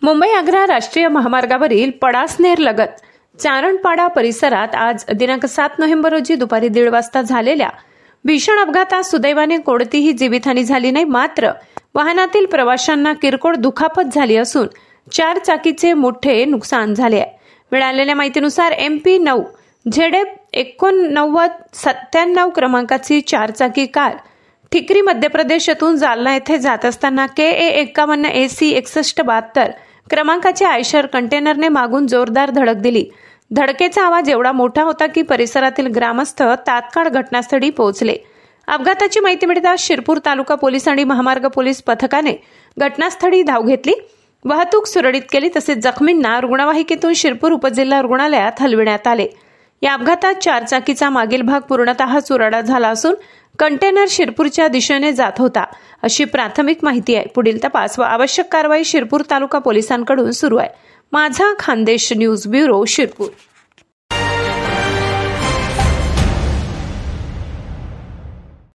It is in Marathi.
मुंबई-आग्रा राष्ट्रीय महामार्गावरील पडासनेर लगत चारणपाडा परिसरात आज दिनांक 7 नोव्हेंबर रोजी दुपारी 1:30 वाजता झालेल्या भीषण अपघातात सुदैवाने कोणतीही जीवितहानी झाली नाही, मात्र वाहनातील प्रवाशांना किरकोळ दुखापत झाली असून 4 चाकीचे मोठे नुकसान झाले आहे। मिळालेल्या माहितीनुसार MP 9 ZF 8997 क्रमांकाची 4 चाकी कार ठिकरी मध्य प्रदेश येथून जालना येथे जात असताना KA 51 AC 6172 क्रमांकाचे आयशर कंटेनरने मागून जोरदार धडक दिली। धडकेचा आवाज एवढा मोठा होता की परिसरातील ग्रामस्थ तात्काळ घटनास्थळी पोहोचले। अपघाताची माहिती मिळताच शिरपूर तालुका पोलीस आणि महामार्ग पोलीस पथकाने घटनास्थळी धाव घेतली, वाहतूक सुरळीत केली, तसेच जखमींना रुग्णवाहिकेतून शिरपूर उपजिल्हा रुग्णालयात हलविण्यात आले। या अपघातात 4 चाकीचा मागील भाग पूर्णतः चुराडा झाला असून कंटेनर शिरपूरच्या दिशेने जात होता, अशी प्राथमिक माहिती आहे। पुढील तपास व आवश्यक कारवाई शिरपूर तालुका पोलिसांकडून सुरू आहे। माझा खानदेश न्यूज ब्युरो, शिरपूर।